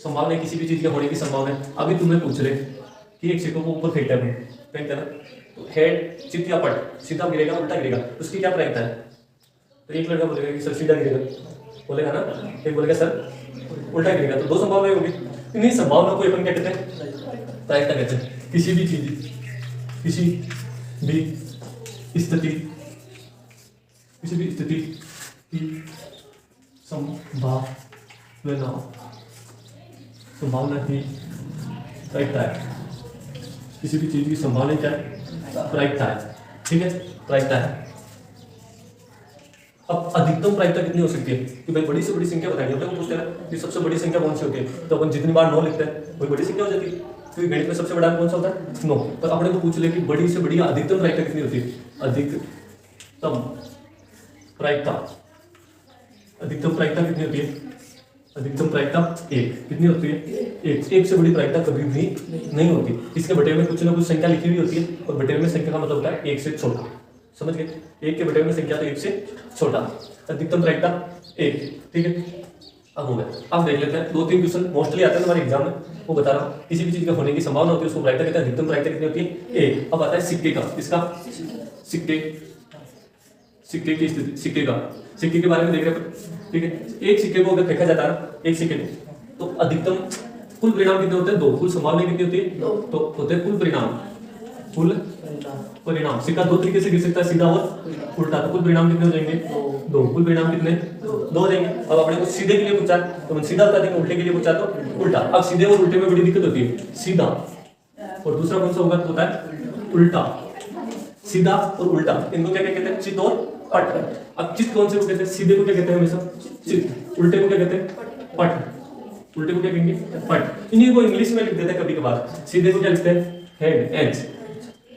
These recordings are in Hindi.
संभावना किसी भी चीज के होने की संभावना है। अभी तुम्हें पूछ रहे कि एक सिक्के को ऊपर फेंकता है, फेंकता है ना, तो हेड चित या पट, सीधा गिरेगा उल्टा गिरेगा, उसकी क्या प्रायिकता है? तो एक लड़का बोलेगा कि सर सीधा गिरेगा, बोलेगा ना, एक बोलेगा सर उल्टा गिरेगा, तो दो संभावनाएं होगी। इन्हीं संभावनाओं को अपन क्या कहते हैं? प्रायिकता कहते हैं। किसी भी चीज, किसी भी स्थिति, किसी भी स्थिति की संभावना की प्रायिकता है। किसी भी चीज की संभावना क्या है? प्रायिकता है। ठीक है, प्रायिकता है। अब अधिकतम प्रायिकता कितनी हो सकती है कि भाई बड़ी से बड़ी संख्या बताइए, अपने को पूछते हैं कि सबसे बड़ी संख्या कौन सी होती है, तो अपन जितनी बार 9 लिखते हैं वही बड़ी संख्या हो जाती है, क्योंकि गणित में सबसे बड़ा कौन सा होता है? 9। पर अपने को पूछ ले कि बड़ी से बड़ी अधिकतम प्रायिकता कितनी होती है? अधिकतम प्रायिकता, अधिकतम प्रायिकता कितनी होती है? अधिकतम प्रायिकता 1। कितनी होती है? 1। एक से बड़ी प्रायिकता कभी भी नहीं होती। इसके बटे में कुछ ना कुछ संख्या लिखी हुई होती है, और बटे में संख्या का मतलब होता है 1 से छोटा। समझ गए? 1 के बटे में संख्या तो 1 से छोटा, अधिकतम प्रायिकता 1। ठीक है, अब हो गया। अब देख लेते हैं 2-3 क्वेश्चन मोस्टली आते हैं हमारे एग्जाम में, वो बता रहा हूँ। किसी भी चीज के होने की संभावना होती है उसको प्रायिकता कहते हैं। अधिकतम प्रायिकता कितनी होती है? 1। अब आता है सिक्के का, इसका सिक्के, सिक्के की स्थिति, सिक्के का, सिक्के के बारे में देख रहे हैं। ठीक है, एक सिक्के को अगर फेंका जाता है ना, एक सिक्के को, तो अधिकतम कुल परिणाम कितने होते हैं? 2। कुल संभावना कितनी होती है? तो होते हैं कुल परिणाम, कुल परिणाम। सिक्का 2 तरीके से गिर सकता है, सीधा और उल्टा। तो कुल परिणाम कितने हो जाएंगे? 2। कुल परिणाम कितने? 2 हो जाएंगे। अब अपने को सीधे के लिए पूछा तो हम सीधा बता देंगे, उल्टे के लिए पूछा तो उल्टा। अब सीधे और उल्टे में बड़ी दिक्कत होती है। सीधा और दूसरा कौन सा होगा? तो होता है उल्टा। सीधा और उल्टा, इनको क्या कहते हैं? चित और पट। अब चित कौन से को कहते हैं? सीधे को क्या कहते हैं? हमेशा चित। उल्टे को क्या कहते हैं? पट। उल्टे को क्या कहेंगे? पट। इन्हीं को इंग्लिश में लिख देते हैं कभी कभार। सीधे को क्या लिखते हैं? Head, edge.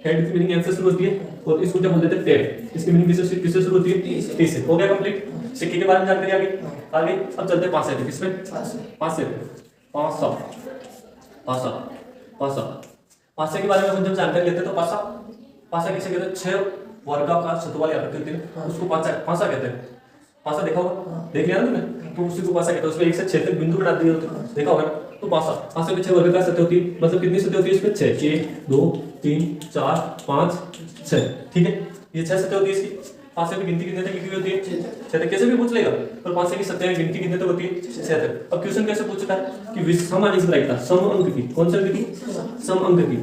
हेड की मीनिंग एन से शुरू होती है, और इसको क्या बोल देते हैं? टेल। इसकी मीनिंग किससे शुरू होती है? टी से। हो गया कंप्लीट। सिक्के के बारे में जानकारी आ गई। आगे अब चलते हैं पासे पे। किसमें? पासे पे। पासा, पासा, पासा। पासे के बारे में हम जब जानकारी लेते हैं तो पासा, पासा किसे कहते हैं? 6 वर्गाकार सतह वाली आकृति होती है, उसको पासा, पासा कहते हैं। पासा देखा होगा, देख लिया ना तुमने, तो उसी को पासा कहते हैं। उसमें 1 से 6 तक बिंदु बना दिए होते हैं, देखा होगा। तो पासा, पासे में 6 वर्गाकार सतह होती है। मतलब कितनी सतह होती है इसमें? 6। 1 2 3 4 5 6। ठीक है, ये 6 सतह होती है इसकी। पासे की गिनती कितने तक लिखी हुई होती है? 6 तक। कैसे भी पूछ लेगा, पर पासे की सतह की गिनती कितने तक होती है? 6 तक। अब क्वेश्चन कैसे पूछता है कि विषम अंक प्रायिकता, सम अंक की, कौन से अंक की? सम अंक की।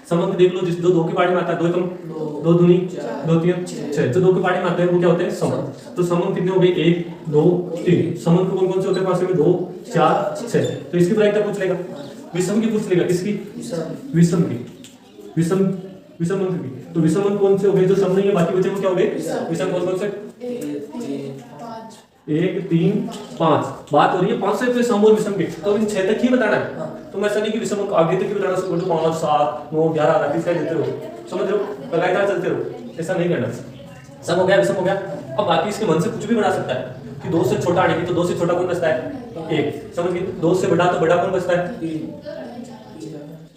सम अंक देख लो, जिस 2 की पारी में आता है, 2 एकम 2 दूनी 2 3 6, जो 2 की पारी में आते हैं वो क्या होते हैं? सम। तो सम अंक कितने हो गए? 1 2 3। सम अंक कौन कौन से होते हैं पासे में? 2 4 6। तो इसकी प्रायिकता पूछ लेगा। विषम की पूछ लेगा, किसकी? विषम की, विषम, विषम अंक की। तो विषम अंक कौन से हो गए? जो सम नहीं है, बाकी बचे वो क्या हो गए? विषम कौन कौन से? 1 3 5। बात हो रही है 5 से तो सम और विषम की, तो इन 6 तक ही बताना है। तुम ऐसा नहीं कि विषम अंक आगे तक ही बताना, 5 7 9 11 रात का देते रहो, समझ रहे हो? लगातार चलते रहो, ऐसा नहीं करना। सम हो गया, विषम हो गया। अब बाकी इसके मन से कुछ भी बना सकता है कि 2 से छोटा आने की, तो 2 से छोटा कौन बचता है? 1। समझ गए? 2 से बड़ा तो बड़ा कौन बचता है? 3।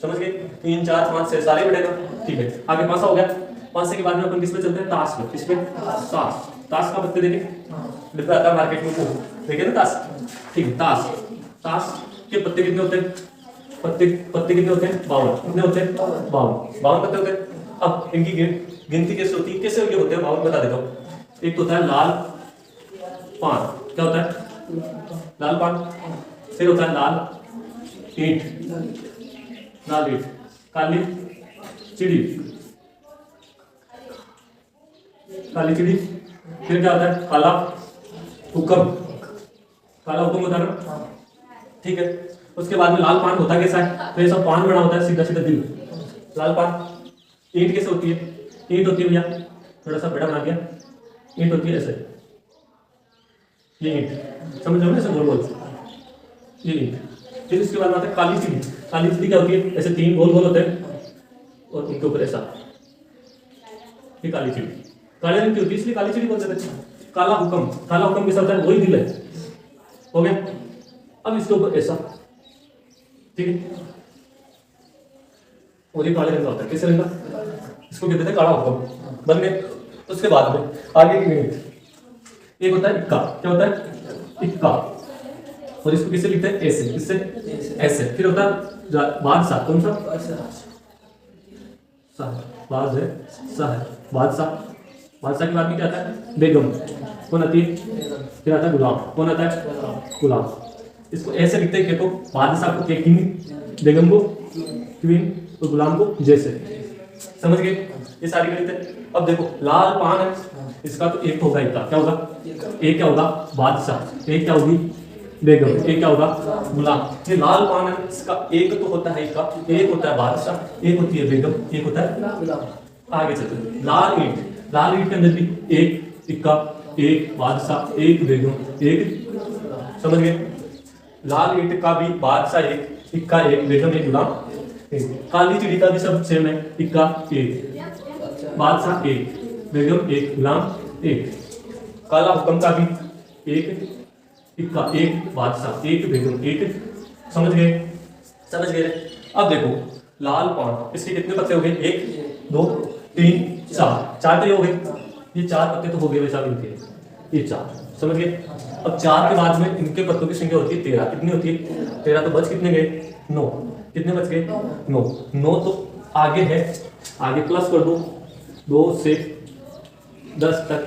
समझ गए? 3 4 5 6 सारे बढ़ेगा। ठीक है, आगे पासा हो गया। पासे के बाद में अपन किस पे चलते हैं? ताश पे। किस पे? ताश। ताश का पत्ते देखें, लिखा आता है मार्केट में, वो देखे ना ताश। ठीक है, ताश, ताश के पत्ते कितने होते हैं? पत्ते कितने होते हैं? 52। कितने होते हैं? 52 पत्ते होते हैं। अब इनकी गिनती कैसे होती है? कैसे ये होते हैं 52? बता देता हूँ। एक तो होता है लाल पान, क्या होता है? लाल पान। फिर होता है लाल ईंट, लाल ईंट। काली चिड़ी, काली चिड़ी। फिर क्या होता है? काला हुक्म, काला हुक्म होता है ना। ठीक है, उसके बाद में लाल पान होता कैसा है? तो ये सब पान बना होता है, सीधा सीधा दिल। लाल पान। ईंट कैसे होती है? ईंट होती है भैया, थोड़ा सा बड़ा बना दिया, ईंट होती है ऐसे, ये ईंट, समझ रहे हो ना? ऐसे गोल गोल, ये ईंट। फिर इसके बाद में आता है काली चिड़ी। काली चिड़ी क्या होती है? ऐसे 3 गोल गोल होते हैं और उनके ऊपर ऐसा, ये काली चिड़ी। काले रंग की होती है इसलिए काली चिड़ी बोलते हैं। काला हुक्म, काला हुक्म कैसा होता है? वही दिल है। हो गया। अब इसके ऊपर ऐसा, ठीक है, और ये काले रंग का होता है। कैसे रंग का? इसको कहते हैं काला हुक्म। बन गए। उसके बाद में आगे की गणित, एक होता है इक्का। क्या होता है? इक्का। और इसको किससे लिखते हैं? ऐसे। किससे? ऐसे फिर होता बादशाह, कौन सा बादशाह। बादशाह के बाद में क्या आता है बेगम, कौन आती है, फिर आता है गुलाम, कौन आता है गुलाम। इसको ऐसे लिखते हैं देखो, बादशाह को किंग, बेगम को क्वीन और गुलाम को जैसे, समझ गए, ये सारी गणित। अब देखो लाल पान है, इसका तो एक होगा, इतना क्या होगा, एक क्या होगा बादशाह, एक क्या होगी बेगम, एक क्या होगा गुलाम। ये लाल पान है, इसका एक तो होता है इसका, एक होता है बादशाह, एक होती है बेगम, एक होता है गुलाम। आगे चलते लाल ईंट, लाल ईंट के अंदर भी एक इक्का, एक बादशाह, एक बेगम, एक, समझ गए। लाल ईंट का भी बादशाह एक, इक्का एक, बेगम एक, गुलाम एक। काली चिड़ी का भी सब सेम है, इक्का एक, बादशाह एक, बेगम एक, गुलाम एक। काला हुक्म का भी एक, इक्का एक, बादशाह एक, बेगम एक, समझ गए, समझ गए। अब देखो लाल पान, इसके कितने पत्ते हो गए, 1 2 3 4, 4 तो ये हो गए, ये 4 पत्ते तो हो गए वैसा इनके, ये 4, समझ गए। अब 4 के बाद में इनके पत्तों की संख्या होती है 13, कितनी होती है 13, तो बच कितने गए 9, कितने बच गए 9 तो आगे है, आगे प्लस कर दो 2 से 10 तक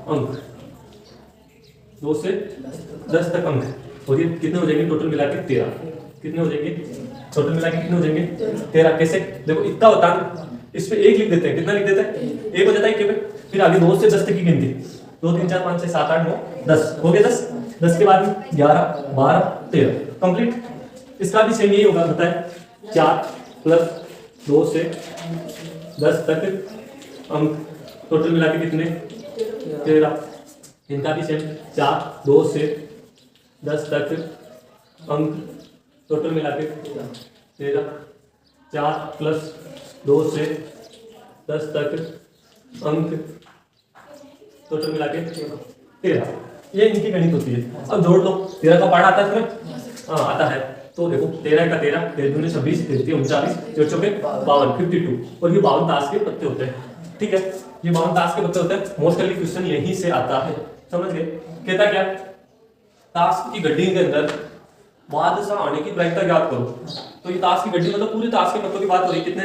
अंक, 2 से 10 तक अंक, और ये कितने हो जाएंगे टोटल मिला के 13, कितने हो जाएंगे टोटल मिला के, कितने हो जाएंगे 13। कैसे देखो, इतना होता है इस पे 1 लिख देते हैं, कितना लिख देते हैं 1 हो जाता है इक्के पे, फिर आगे 2 से 10 तक की गिनती, 2 3 4 5 6 7 8 9 10 हो गए 10, 10 के बाद 11 12 13 कंप्लीट। इसका भी सेम यही होगा, होता है 4 प्लस 2 से 10 तक अंक, टोटल मिला के कितने 13। इनका भी सेम 4 2 से 10 तक अंक, टोटल मिला के 13, 4 प्लस 2 से 10 तक अंक, टोटल मिला के 13। ये इनकी गणित होती है। अब जोड़ लो, 13 का पार्ट आता है तुम्हें, हाँ आता है। तो देखो 13 का 13, 13 दूनी 26, 33 39, 4 चौके 52, 52, और ये 52 ताश के पत्ते होते हैं, ठीक है, ये 52 ताश के पत्ते होते हैं। मोस्टली क्वेश्चन यहीं से आता है, समझ गए। कहता क्या, ताश की गड्डी के अंदर बादशाह आने की प्रायिकता ज्ञात करो। तो ये ताश की गड्डी मतलब पूरे ताश के पत्तों की बात हो रही है, कितने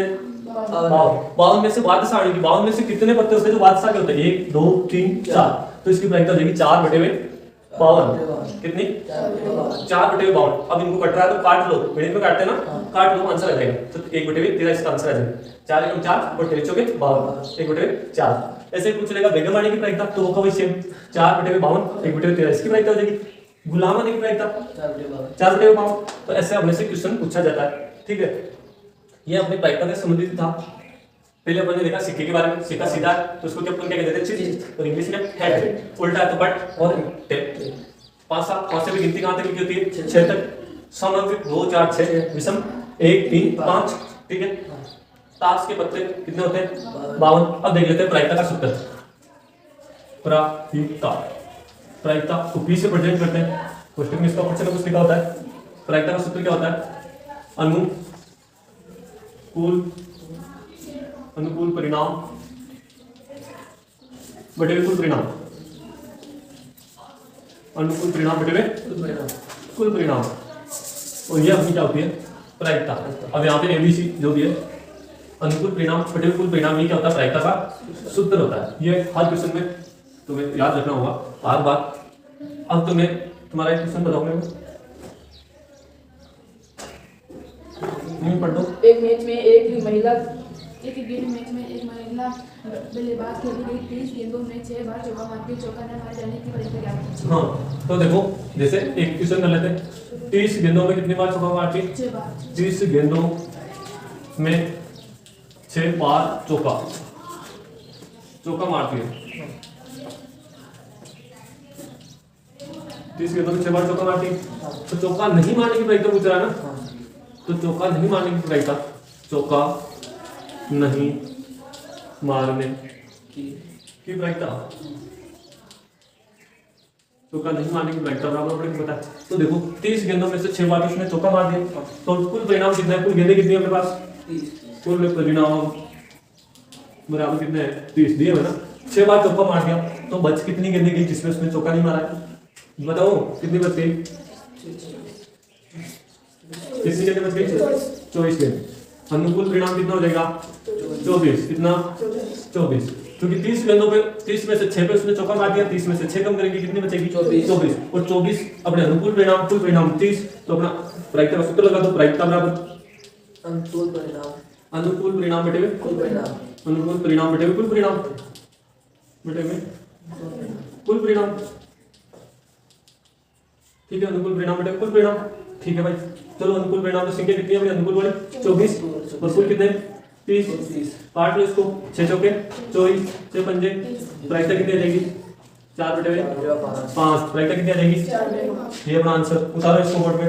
52 में से बादशाह आने की, 52 में से कितने पत्ते होते हैं जो बादशाह के होते हैं 1 2 3 4, तो इसकी प्रायिकता हो जाएगी 4/52, कितनी 4/52। अब इनको कट रहा है तो काट लो, गणित में काटते हैं ना, काट लो आंसर आ जाएगा, तो 1/13 इसका आंसर आ जाएगा। 4 × 4 और 13 चौके 52, 1/4। ऐसे पूछ लेगा बेगम आने की प्रायिकता, तो वो का वही सेम 4/52, 1/13 इसकी प्रायिकता हो जाएगी। गुलाम आने की प्रायिकता 4/52, तो ऐसे अपने से क्वेश्चन पूछा जाता है, ठीक है। ये अपने प्रायिकता से संबंधित था। पहले अपन ने देखा सिक्के के बारे में, सिक्का सीधा तो उसको क्या अपन क्या कहते थे चिट, और इंग्लिश में हेड, उल्टा है तो बट और टेप। 5 से भी गिनती कहां तक लिखी होती है 6 तक, समअंक 2 4 6, विषम 1 3 5, ठीक है। ताश के पत्ते कितने होते हैं 52। अब देख लेते हैं प्रायिकता का सूत्र। प्रायिकता को पी से प्रेजेंट करते हैं, क्वेश्चन में इसका क्वेश्चन में कुछ लिखा होता है। प्रायिकता का सूत्र क्या होता है, अनुकूल परिणाम बटे कुल परिणाम, अनुकूल परिणाम बटे कुल परिणाम, और ये अपनी क्या होती है प्रायिकता। अब यहाँ पे एबीसी जो भी है, अनुकूल परिणाम बटे कुल परिणाम, ये क्या होता है प्रायिकता का सूत्र होता है। ये हर क्वेश्चन में तुम्हें याद रखना होगा हर बार। अब तुम्हें तुम्हारा क्वेश्चन बताऊंगा मैं, पढ़ दो। एक मैच में एक महिला बल्लेबाज खेली गई 30 गेंदों में 6 बार चौका मार के चौका न मारे जाने की प्रायिकता क्या है? हाँ तो देखो, जैसे एक क्वेश्चन कर लेते हैं, 30 गेंदों में कितनी बार चौका मारती है 6 बार। 30 गेंदों में 6 बार चौका मारती है। 30 गेंदों में 6 बार चौका मारती है, तो चौका नहीं मारने की प्रायिकता पूछ रहा है ना, तो चौका नहीं मारने की प्रायिकता, चौका नहीं मारने की प्रायिकता, चौका नहीं मारने की प्रायिकता बराबर अपने को पता है। तो देखो 30 गेंदों में से 6 बार उसने चौका मार दिया, तो कुल परिणाम कितना है, कुल गेंदें कितनी है अपने पास 30, कुल परिणाम बराबर कितने है 30 दिए है ना। 6 बार चौका मार दिया, तो बच कितनी गेंदें गई जिसमें उसने चौका नहीं मारा है, बताओ कितनी बच गई कितनी गेंदें बच गई? 24 गेंद। अनुकूल परिणाम कितना हो जाएगा? 24। कितना? 24। क्योंकि 30 गेंदों पे 30 में से 6 पे उसने चौका मार दिया, 30 में से 6 कम करेंगे, कितनी बचेगी? 24। और 24 अपने अनुकूल परिणाम, कुल परिणाम 30, तो अपना प्रायिकता का सूत्र लगा दो। प्रायिकता बराबर अनुकूल परिणाम बटे में कुल परिणाम, अनुकूल परिणाम बटे में कुल परिणाम, बटे में कुल परिणाम। ठीक है, अनुकूल परिणाम बटे कुल परिणाम। ठीक है भाई, चलो अनुकूल परिणाम की संख्या कितनी है भाई? अनुकूल वाले 24 और कुल कितने? 30। काट लो इसको, 6 चौके 24, 6 पंजे, प्रायिकता कितनी आ जाएगी? 4 बटे में 5। प्रायिकता कितनी आ जाएगी? ये अपना आंसर। उतारो इसको बोर्ड पे।